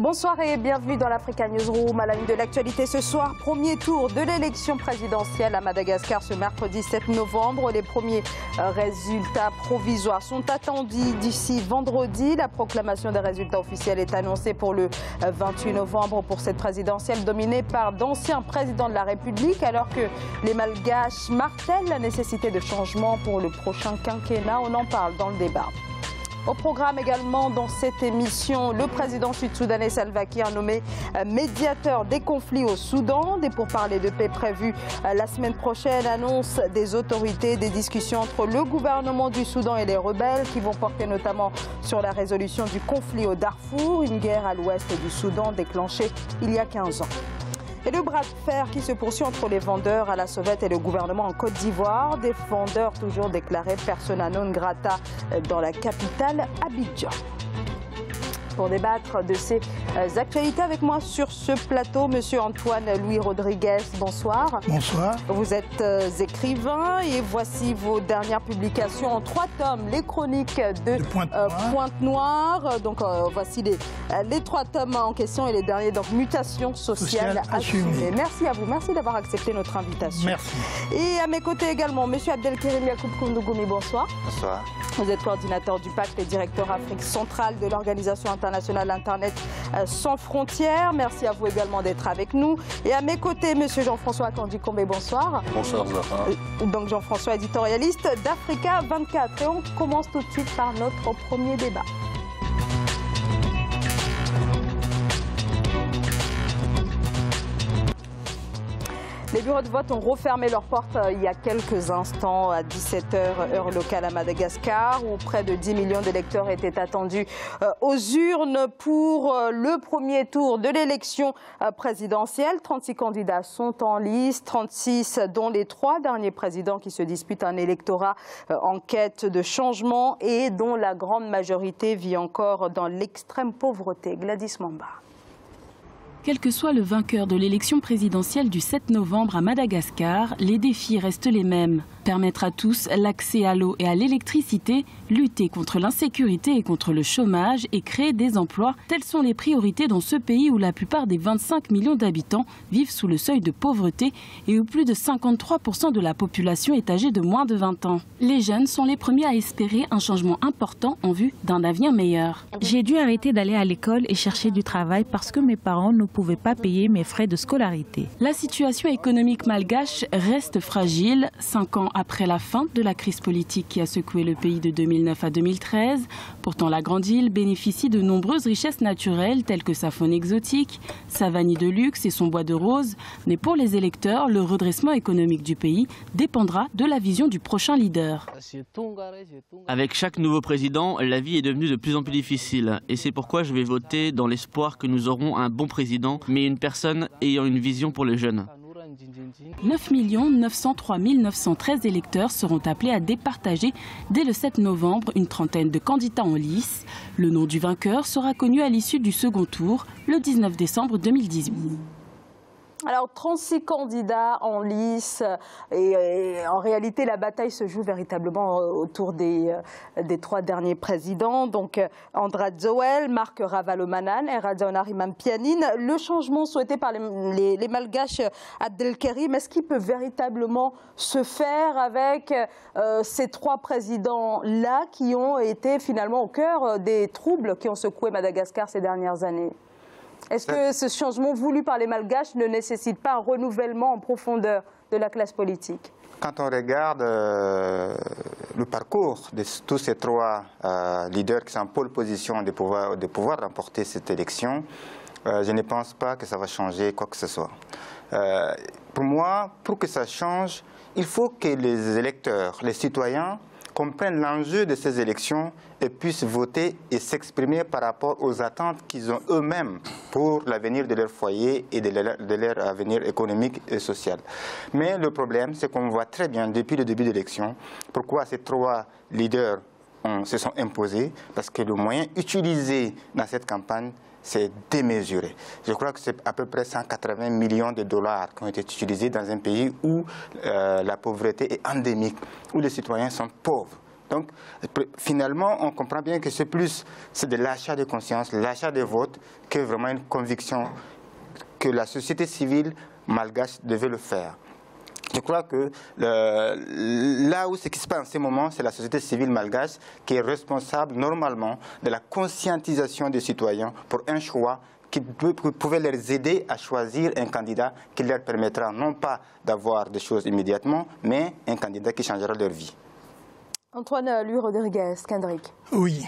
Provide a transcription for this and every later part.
Bonsoir et bienvenue dans l'Africa Newsroom. À la une de l'actualité ce soir, premier tour de l'élection présidentielle à Madagascar ce mercredi 7 novembre. Les premiers résultats provisoires sont attendus d'ici vendredi. La proclamation des résultats officiels est annoncée pour le 28 novembre pour cette présidentielle dominée par d'anciens présidents de la République, alors que les Malgaches martèlent la nécessité de changement pour le prochain quinquennat. On en parle dans le débat. Au programme également dans cette émission, le président sud-soudanais Salva Kiir nommé médiateur des conflits au Soudan. Des pourparlers de paix prévus la semaine prochaine, annonce des autorités, des discussions entre le gouvernement du Soudan et les rebelles qui vont porter notamment sur la résolution du conflit au Darfour, une guerre à l'ouest du Soudan déclenchée il y a 15 ans. Et le bras de fer qui se poursuit entre les vendeurs à la sauvette et le gouvernement en Côte d'Ivoire. Des vendeurs toujours déclarés persona non grata dans la capitale Abidjan. Pour débattre de ces actualités avec moi sur ce plateau, Monsieur Antoine Louis Rodriguez, bonsoir. Bonsoir. Vous êtes écrivain et voici vos dernières publications en 3 tomes, les chroniques de Pointe-Noire. Donc voici les 3 tomes en question et les derniers, donc Mutation sociale assumée. Merci à vous, merci d'avoir accepté notre invitation. Merci. Et à mes côtés également, Monsieur Abdelkerim Yacoub Koundougoumi, bonsoir. Bonsoir. Vous êtes coordinateur du pacte et directeur Afrique centrale de l'Organisation internationale Internet sans frontières. Merci à vous également d'être avec nous. Et à mes côtés, Monsieur Jean-François Kandikombe, bonsoir. Bonsoir, Zahra. Donc Jean-François, éditorialiste d'Africa 24. Et on commence tout de suite par notre premier débat. Les bureaux de vote ont refermé leurs portes il y a quelques instants à 17h heure locale à Madagascar, où près de 10 millions d'électeurs étaient attendus aux urnes pour le premier tour de l'élection présidentielle. 36 candidats sont en lice, 36 dont les 3 derniers présidents qui se disputent un électorat en quête de changement et dont la grande majorité vit encore dans l'extrême pauvreté. Gladys Mamba. Quel que soit le vainqueur de l'élection présidentielle du 7 novembre à Madagascar, les défis restent les mêmes. Permettre à tous l'accès à l'eau et à l'électricité, lutter contre l'insécurité et contre le chômage et créer des emplois, telles sont les priorités dans ce pays où la plupart des 25 millions d'habitants vivent sous le seuil de pauvreté et où plus de 53% de la population est âgée de moins de 20 ans. Les jeunes sont les premiers à espérer un changement important en vue d'un avenir meilleur. J'ai dû arrêter d'aller à l'école et chercher du travail parce que mes parents ne pouvaient pas payer mes frais de scolarité. La situation économique malgache reste fragile. 5 ans après la fin de la crise politique qui a secoué le pays de 2009 à 2013. Pourtant, la grande île bénéficie de nombreuses richesses naturelles telles que sa faune exotique, sa vanille de luxe et son bois de rose. Mais pour les électeurs, le redressement économique du pays dépendra de la vision du prochain leader. Avec chaque nouveau président, la vie est devenue de plus en plus difficile. Et c'est pourquoi je vais voter dans l'espoir que nous aurons un bon président, mais une personne ayant une vision pour les jeunes. 9 903 913 électeurs seront appelés à départager dès le 7 novembre une trentaine de candidats en lice. Le nom du vainqueur sera connu à l'issue du second tour, le 19 décembre 2018. Alors, 36 candidats en lice et en réalité, la bataille se joue véritablement autour des 3 derniers présidents. Donc, Andrade Joël, Marc Ravalomanan et Radzaonariman Pianine. Le changement souhaité par les Malgaches Abdelkerim, est-ce qu'il peut véritablement se faire avec ces 3 présidents-là qui ont été finalement au cœur des troubles qui ont secoué Madagascar ces dernières années ? Est-ce que ce changement voulu par les Malgaches ne nécessite pas un renouvellement en profondeur de la classe politique? Quand on regarde le parcours de tous ces 3 leaders qui sont en pole position de pouvoir remporter cette élection, je ne pense pas que ça va changer quoi que ce soit. Pour moi, pour que ça change, il faut que les électeurs, les citoyens, comprennent l'enjeu de ces élections et puissent voter et s'exprimer par rapport aux attentes qu'ils ont eux-mêmes pour l'avenir de leur foyer et de leur avenir économique et social. Mais le problème, c'est qu'on voit très bien depuis le début de l'élection pourquoi ces 3 leaders se sont imposés, parce que le moyen utilisé dans cette campagne, c'est démesuré. Je crois que c'est à peu près 180 millions de dollars qui ont été utilisés dans un pays où la pauvreté est endémique, où les citoyens sont pauvres. Donc, finalement, on comprend bien que c'est de l'achat de conscience, l'achat de votes, que vraiment une conviction que la société civile malgache devait le faire. Je crois que là où ce qui se passe en ce moment, c'est la société civile malgache qui est responsable normalement de la conscientisation des citoyens pour un choix qui pouvait les aider à choisir un candidat qui leur permettra non pas d'avoir des choses immédiatement, mais un candidat qui changera leur vie. Antoine Louis Rodriguez, Kendrick. Oui.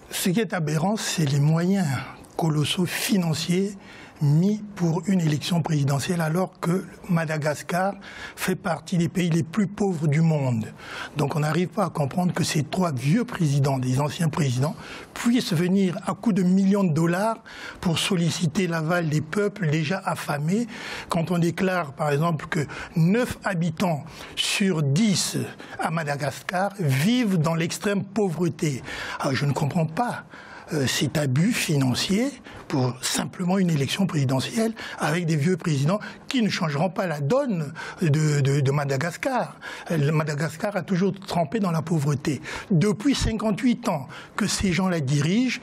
Ce qui est aberrant, c'est les moyens colossaux financiers mis pour une élection présidentielle alors que Madagascar fait partie des pays les plus pauvres du monde. Donc on n'arrive pas à comprendre que ces 3 vieux présidents, des anciens présidents, puissent venir à coups de millions de dollars pour solliciter l'aval des peuples déjà affamés. Quand on déclare par exemple que 9 habitants sur 10 à Madagascar vivent dans l'extrême pauvreté. Alors je ne comprends pas cet abus financier pour simplement une élection présidentielle avec des vieux présidents qui ne changeront pas la donne de Madagascar. Madagascar a toujours trempé dans la pauvreté. Depuis 58 ans que ces gens-là dirigent,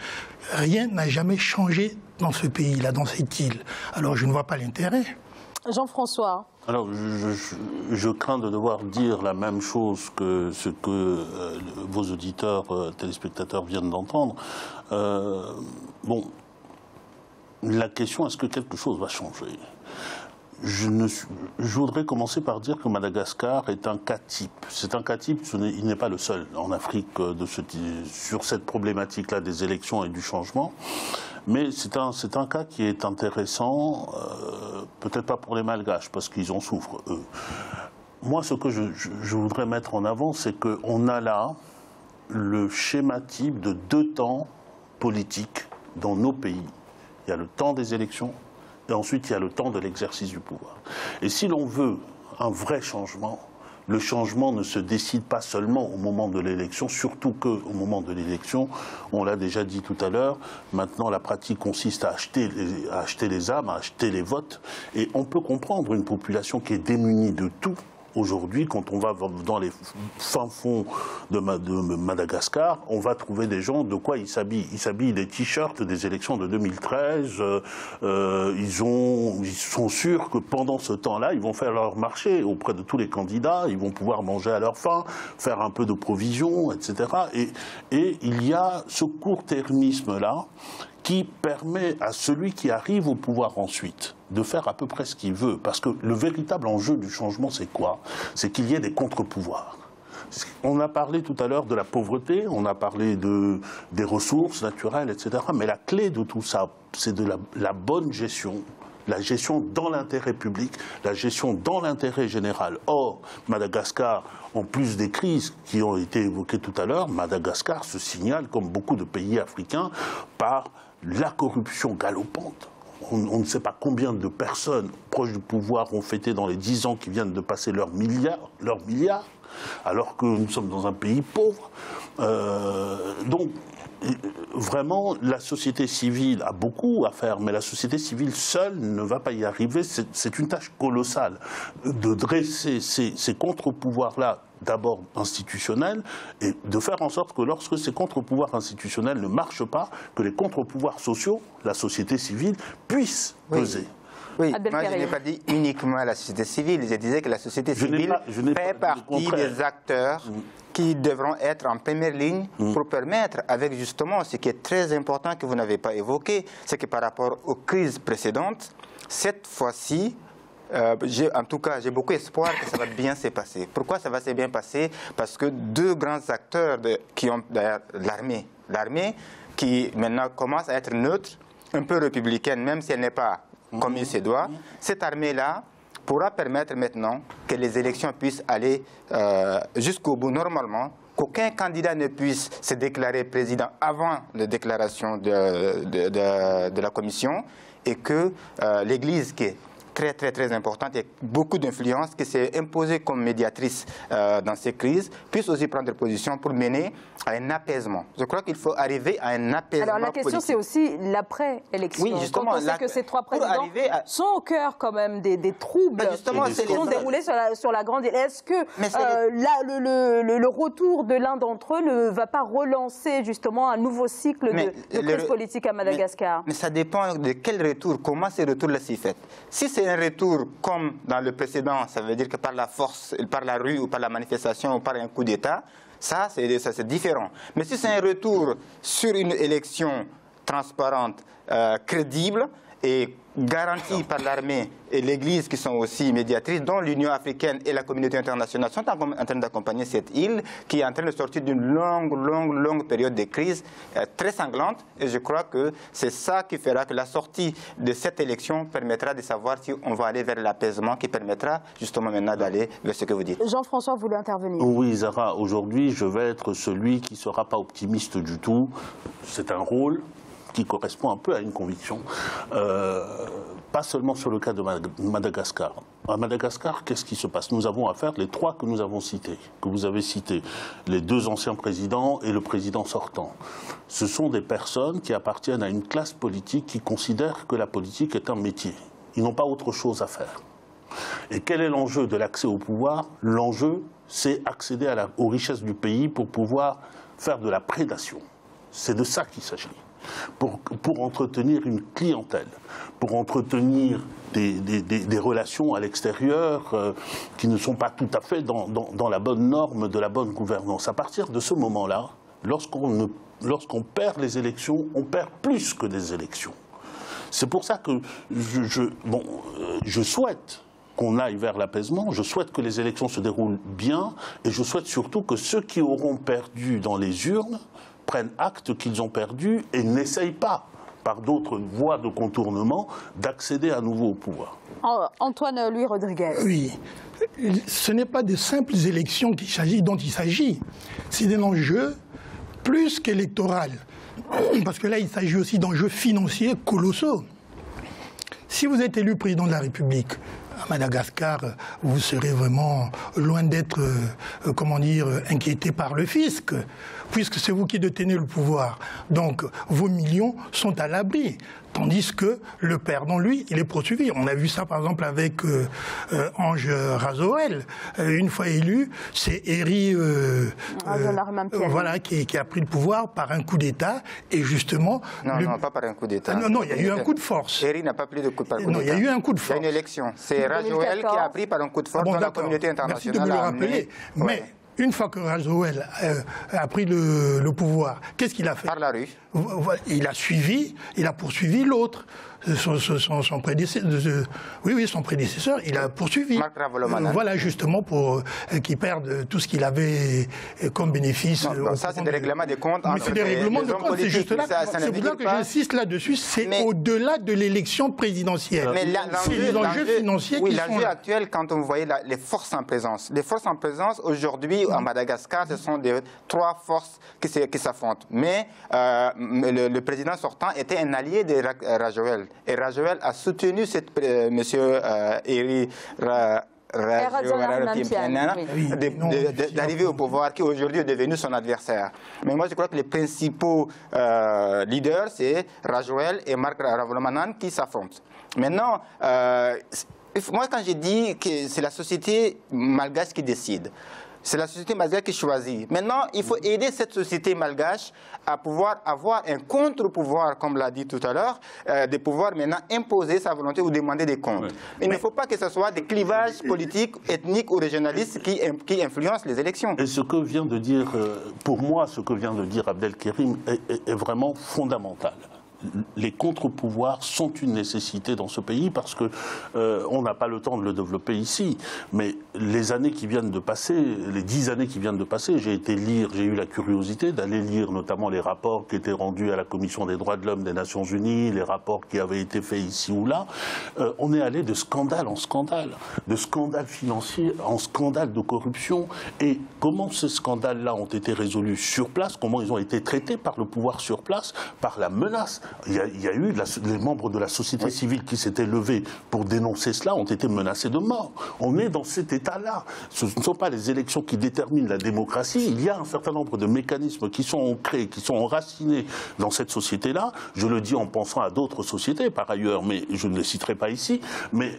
rien n'a jamais changé dans ce pays-là, dans cette île. Alors je ne vois pas l'intérêt. Jean-François. Alors, je crains de devoir dire la même chose que ce que vos auditeurs, téléspectateurs viennent d'entendre. Bon, la question, est-ce que quelque chose va changer ? Je voudrais commencer par dire que Madagascar est un cas type. C'est un cas type, il n'est pas le seul en Afrique sur cette problématique-là des élections et du changement. Mais c'est un cas qui est intéressant, peut-être pas pour les Malgaches, parce qu'ils en souffrent, eux. Moi, ce que je voudrais mettre en avant, c'est qu'on a là le schéma type de 2 temps politiques dans nos pays. Il y a le temps des élections, et ensuite il y a le temps de l'exercice du pouvoir. Et si l'on veut un vrai changement, le changement ne se décide pas seulement au moment de l'élection, surtout qu'au moment de l'élection, on l'a déjà dit tout à l'heure, maintenant la pratique consiste à acheter les âmes, à acheter les votes, et on peut comprendre une population qui est démunie de tout. Aujourd'hui, quand on va dans les fins fonds de Madagascar, on va trouver des gens, de quoi ils s'habillent. Ils s'habillent des t-shirts des élections de 2013. Ils sont sûrs que pendant ce temps-là, ils vont faire leur marché auprès de tous les candidats. Ils vont pouvoir manger à leur faim, faire un peu de provisions, etc. Et il y a ce court-termisme-là qui permet à celui qui arrive au pouvoir ensuite de faire à peu près ce qu'il veut. Parce que le véritable enjeu du changement, c'est quoi? C'est qu'il y ait des contre-pouvoirs. On a parlé tout à l'heure de la pauvreté, on a parlé des ressources naturelles, etc. Mais la clé de tout ça, c'est de la bonne gestion. La gestion dans l'intérêt public, la gestion dans l'intérêt général. Or, Madagascar, en plus des crises qui ont été évoquées tout à l'heure, Madagascar se signale, comme beaucoup de pays africains, par la corruption galopante. On ne sait pas combien de personnes proches du pouvoir ont fêté dans les 10 ans qui viennent de passer leurs milliards, alors que nous sommes dans un pays pauvre. Donc, vraiment, la société civile a beaucoup à faire, mais la société civile seule ne va pas y arriver. C'est une tâche colossale de dresser ces contre-pouvoirs-là, d'abord institutionnels, et de faire en sorte que lorsque ces contre-pouvoirs institutionnels ne marchent pas, que les contre-pouvoirs sociaux, la société civile, puissent peser. Oui, moi je n'ai pas dit uniquement la société civile, je disais que la société civile fait partie des acteurs qui devront être en première ligne pour permettre, avec justement ce qui est très important que vous n'avez pas évoqué, c'est que par rapport aux crises précédentes, cette fois-ci, en tout cas, j'ai beaucoup espoir que ça va bien se passer. Pourquoi ça va se bien passer? Parce que 2 grands acteurs qui ont d'ailleurs l'armée qui maintenant commence à être neutre, un peu républicaine, même si elle n'est pas comme il se doit, cette armée-là pourra permettre maintenant que les élections puissent aller jusqu'au bout normalement, qu'aucun candidat ne puisse se déclarer président avant la déclaration de la commission et que l'Église, qui est très importante et beaucoup d'influence qui s'est imposée comme médiatrice dans ces crises, puisse aussi prendre position pour mener à un apaisement. Je crois qu'il faut arriver à un apaisement. Alors la question, c'est aussi l'après-élection. Oui, justement. Quand on sait que ces trois présidents sont au cœur quand même des troubles qui sont déroulés sur la grande île. Est-ce que le retour de l'un d'entre eux ne va pas relancer justement un nouveau cycle de crise politique à Madagascar? Mais ça dépend de quel retour, comment ces retours-là s'y fait. Si c'est un retour comme dans le précédent, ça veut dire que par la force, par la rue ou par la manifestation ou par un coup d'État, ça c'est différent. Mais si c'est un retour sur une élection transparente, crédible et garantie par l'armée et l'Église qui sont aussi médiatrices, dont l'Union africaine et la communauté internationale sont en train d'accompagner cette île qui est en train de sortir d'une longue période de crise très sanglante. Et je crois que c'est ça qui fera que la sortie de cette élection permettra de savoir si on va aller vers l'apaisement qui permettra justement maintenant d'aller vers ce que vous dites. Jean-François voulait intervenir. Oui, Zahra, aujourd'hui je vais être celui qui ne sera pas optimiste du tout. C'est un rôle qui correspond un peu à une conviction, pas seulement sur le cas de Madagascar. À Madagascar, qu'est-ce qui se passe? Nous avons affaire, les trois que nous avons cités, que vous avez cités, les deux anciens présidents et le président sortant. Ce sont des personnes qui appartiennent à une classe politique qui considère que la politique est un métier. Ils n'ont pas autre chose à faire. Et quel est l'enjeu de l'accès au pouvoir? L'enjeu, c'est accéder aux richesses du pays pour pouvoir faire de la prédation. C'est de ça qu'il s'agit. Pour entretenir une clientèle, pour entretenir des relations à l'extérieur qui ne sont pas tout à fait dans la bonne norme de la bonne gouvernance. À partir de ce moment-là, lorsqu'on perd les élections, on perd plus que des élections. C'est pour ça que je souhaite qu'on aille vers l'apaisement, je souhaite que les élections se déroulent bien, et je souhaite surtout que ceux qui auront perdu dans les urnes prennent acte qu'ils ont perdu et n'essayent pas, par d'autres voies de contournement, d'accéder à nouveau au pouvoir. Antoine Louis Rodriguez. Oui, ce n'est pas de simples élections dont il s'agit, c'est un enjeu plus qu'électoral, parce que là il s'agit aussi d'enjeux financiers colossaux. Si vous êtes élu président de la République, à Madagascar, vous serez vraiment loin d'être, inquiété par le fisc, puisque c'est vous qui détenez le pouvoir. Donc, vos millions sont à l'abri. Tandis que le perdant, lui, il est poursuivi. On a vu ça, par exemple, avec Ange Razoel. Une fois élu, c'est Eri qui a pris le pouvoir par un coup d'État. Et justement... Non, pas par un coup d'État. Non, il y a eu un coup de force. Eri n'a pas pris de coup par coup d'État. Non, il y a eu un coup de force. Il y a une élection. C'est Razoel qui a pris par un coup de force dans la communauté internationale. Merci de me le rappeler. Mais une fois que Razoel a pris le pouvoir, qu'est-ce qu'il a fait? Par la rue. Il a poursuivi l'autre, son prédécesseur. Oui, son prédécesseur, il a poursuivi. Marc Ravalomanan. Voilà, justement, pour qu'il perde tout ce qu'il avait comme bénéfice. Non, ça, c'est des règlements des comptes. Mais c'est des règlements de comptes, c'est juste là. C'est pour ça que j'insiste là-dessus, c'est au-delà de l'élection présidentielle. C'est les enjeux financiers qui sont là. L'enjeu actuel, quand on voyait les forces en présence. Les forces en présence, aujourd'hui, à Madagascar, ce sont trois forces qui s'affrontent. Mais le président sortant était un allié de Rajoel. Et Rajoel a soutenu M. Eri d'arriver au pouvoir, qui aujourd'hui est devenu son adversaire. Mais moi, je crois que les principaux leaders, c'est Rajoel et Marc Ravalomanan qui s'affrontent. Maintenant, moi, quand j'ai dit que c'est la société malgache qui décide, c'est la société malgache qui choisit. Maintenant, il faut aider cette société malgache à pouvoir avoir un contre-pouvoir, comme l'a dit tout à l'heure, de pouvoir maintenant imposer sa volonté ou demander des comptes. Il ne faut pas que ce soit des clivages politiques, ethniques ou régionalistes qui influencent les élections. Et ce que vient de dire, pour moi, ce que vient de dire Abdelkerim est vraiment fondamental. Les contre-pouvoirs sont une nécessité dans ce pays parce que on n'a pas le temps de le développer ici. Mais les années qui viennent de passer, les 10 années qui viennent de passer, j'ai eu la curiosité d'aller lire notamment les rapports qui étaient rendus à la Commission des droits de l'homme des Nations Unies, les rapports qui avaient été faits ici ou là. On est allé de scandale en scandale, de scandale financier en scandale de corruption. Et comment ces scandales-là ont été résolus sur place, comment ils ont été traités par le pouvoir sur place, par la menace Il y a eu les membres de la société civile qui s'étaient levés pour dénoncer cela, ont été menacés de mort. On est dans cet état-là. Ce ne sont pas les élections qui déterminent la démocratie. Il y a un certain nombre de mécanismes qui sont ancrés, qui sont enracinés dans cette société-là. Je le dis en pensant à d'autres sociétés, par ailleurs, mais je ne les citerai pas ici. Mais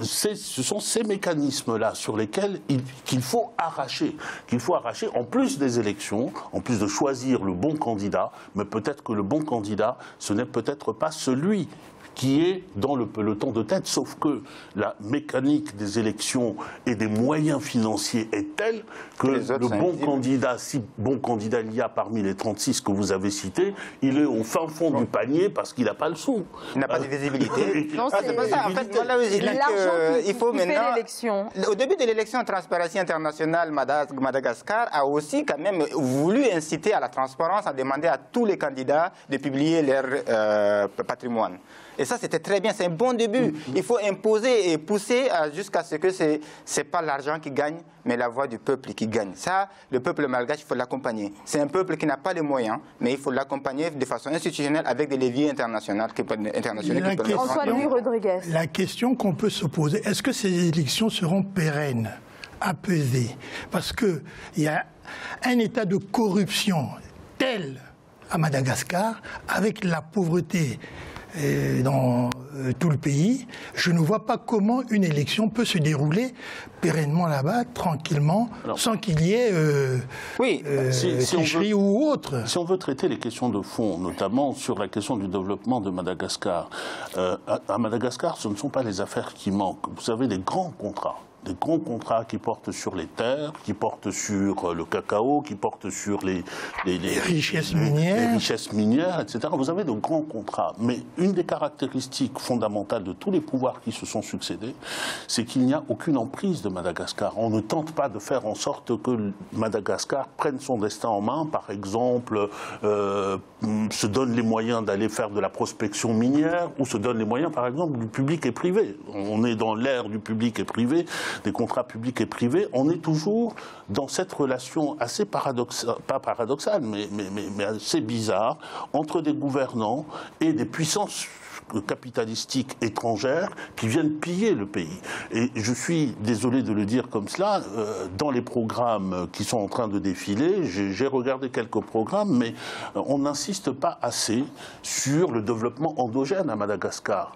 ce sont ces mécanismes-là sur lesquels qu'il faut arracher. En plus des élections, en plus de choisir le bon candidat, mais peut-être que le bon candidat, ce n'est peut-être pas celui qui est dans le peloton de tête, sauf que la mécanique des élections et des moyens financiers est telle que le bon candidat, si bon candidat il y a parmi les 36 que vous avez cités, il est au fin fond du panier parce qu'il n'a pas le sou. Il n'a pas de visibilité. Non, c'est pas ça. En fait, il faut maintenant. L'élection. Au début de l'élection, Transparency International Madagascar a aussi quand même voulu inciter à la transparence, à demander à tous les candidats de publier leur patrimoine. Et ça, c'était très bien, c'est un bon début. Il faut imposer et pousser jusqu'à ce que ce n'est pas l'argent qui gagne, mais la voix du peuple qui gagne. Ça, le peuple malgache, il faut l'accompagner. C'est un peuple qui n'a pas les moyens, mais il faut l'accompagner de façon institutionnelle avec des leviers internationaux qui peuvent La question qu'on peut se poser, est-ce que ces élections seront pérennes, apaisées? Parce qu'il y a un état de corruption tel à Madagascar, avec la pauvreté dans tout le pays, je ne vois pas comment une élection peut se dérouler pérennement là-bas, tranquillement, sans qu'il y ait tricherie ou autre. Si on veut traiter les questions de fond, notamment sur la question du développement de Madagascar, à Madagascar, ce ne sont pas les affaires qui manquent. Vous avez des grands contrats. Des grands contrats qui portent sur les terres, qui portent sur le cacao, qui portent sur les richesses minières, etc. Vous avez de grands contrats. Mais une des caractéristiques fondamentales de tous les pouvoirs qui se sont succédés, c'est qu'il n'y a aucune emprise de Madagascar. On ne tente pas de faire en sorte que Madagascar prenne son destin en main, par exemple, se donne les moyens d'aller faire de la prospection minière, ou se donne les moyens, par exemple, du public et privé. On est dans l'ère du public et privé, des contrats publics et privés, on est toujours dans cette relation assez paradoxale, pas paradoxale, mais assez bizarre, entre des gouvernants et des puissances capitalistiques étrangères qui viennent piller le pays. Et je suis désolé de le dire comme cela, dans les programmes qui sont en train de défiler, j'ai regardé quelques programmes, mais on n'insiste pas assez sur le développement endogène à Madagascar.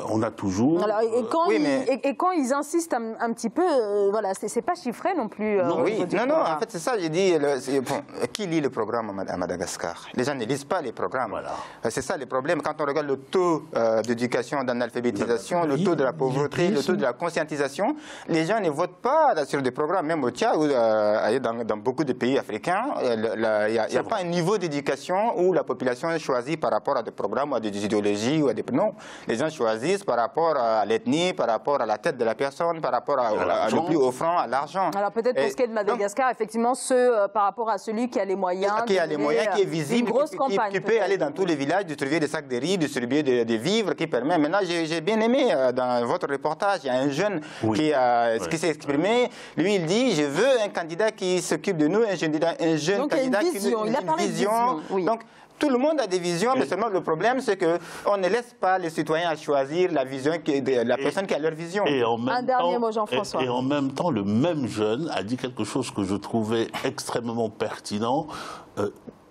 On a toujours... Alors, et quand ils insistent un petit peu, voilà, c'est pas chiffré non plus. Non, en fait c'est ça, j'ai dit, qui lit le programme à Madagascar? Les gens ne lisent pas les programmes. Voilà. C'est ça le problème. Quand on regarde le taux d'éducation, d'analphabétisation, le taux de la pauvreté, le taux de la conscientisation, les gens ne votent pas sur des programmes, même au Tchad ou dans beaucoup de pays africains, il n'y a pas un niveau d'éducation où la population choisit par rapport à des programmes ou à des idéologies ou à des... Non, les gens choisissent par rapport à l'ethnie, par rapport à la tête de la personne, par rapport à le plus offrant, à l'argent. Alors peut-être pour ce qui est de Madagascar, effectivement, par rapport à celui qui a les moyens, qui est visible, qui peut aller dans tous les villages, distribuer des sacs de riz, distribuer des vivres, qui permet. Maintenant, j'ai bien aimé dans votre reportage, il y a un jeune qui s'est exprimé. Lui, il dit, je veux un candidat qui s'occupe de nous, un jeune candidat qui a une vision. Donc, tout le monde a des visions, mais seulement le problème, c'est qu'on ne laisse pas les citoyens choisir la vision de la personne qui a leur vision. Un dernier mot, Jean-François. Et en même temps, le même jeune a dit quelque chose que je trouvais extrêmement pertinent.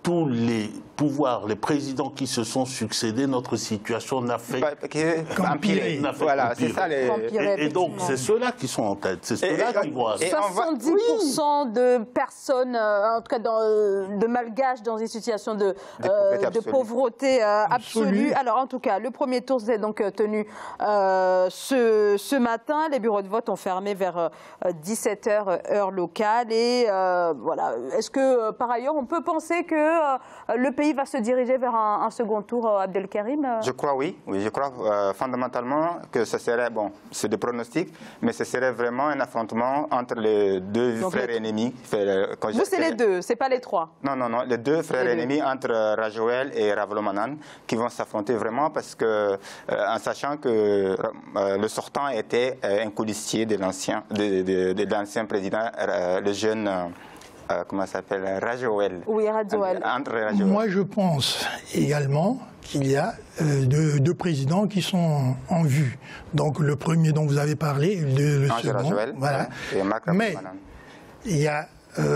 Tous les pouvoirs, les présidents qui se sont succédés, notre situation n'a fait qu'empirer. Voilà, c'est ça. Et donc, c'est ceux-là qui sont en tête, c'est ceux-là qui vont... 70% de personnes, en tout cas de malgaches, dans une situation de pauvreté absolue. Alors, en tout cas, le premier tour s'est donc tenu ce matin. Les bureaux de vote ont fermé vers 17h, heure locale. Et voilà. Est-ce que, par ailleurs, on peut penser que le pays va se diriger vers un second tour, Abdelkarim? Je crois oui. Je crois fondamentalement que ce serait, bon, c'est des pronostics, mais ce serait vraiment un affrontement entre les deux frères ennemis. Vous, c'est les deux, c'est pas les trois? Non, les deux frères ennemis entre Rajoel et Ravalomanane qui vont s'affronter vraiment parce que, en sachant que le sortant était un colistier de l'ancien président, le jeune... comment ça s'appelle, Rajoel. Oui, Rajoel. Entre Rajoel. Moi, je pense également qu'il y a deux présidents qui sont en vue. Donc, le premier dont vous avez parlé, le second. Rajoel, voilà. Et mais il y a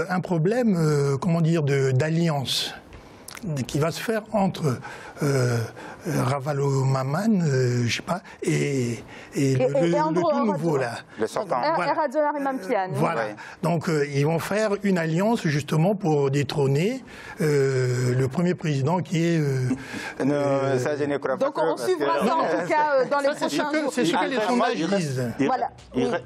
un problème, comment dire, d'alliance qui va se faire entre Ravalomanana, je sais pas, et le tout nouveau là. Le sortant. Voilà. Donc ils vont faire une alliance justement pour détrôner le premier président qui est. Non, ça je ne crois pas. Donc on suivra ça en tout cas dans les prochains jours. C'est ce que les sondages disent. Voilà.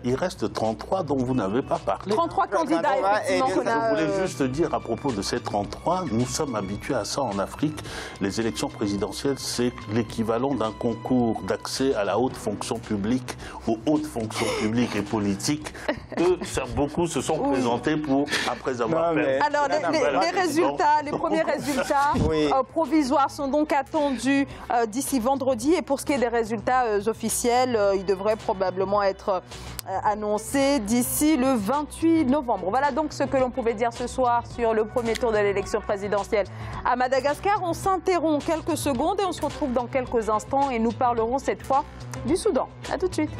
Il reste 33 dont vous n'avez pas parlé. 33 candidats effectivement qu'on a. Je voulais juste dire à propos de ces 33, nous sommes habitués à ça en Afrique. Les élections présidentielles, c'est l'équivalent d'un concours d'accès à la haute fonction publique, aux hautes fonctions publiques et politiques. Beaucoup se sont présentés pour, après avoir perdu. Alors les premiers résultats provisoires sont donc attendus d'ici vendredi. Et pour ce qui est des résultats officiels, ils devraient probablement être annoncés d'ici le 28 novembre. Voilà donc ce que l'on pouvait dire ce soir sur le premier tour de l'élection présidentielle à Madagascar. On s'interrompt quelques secondes et on se retrouve dans quelques instants et nous parlerons cette fois du Soudan. A tout de suite.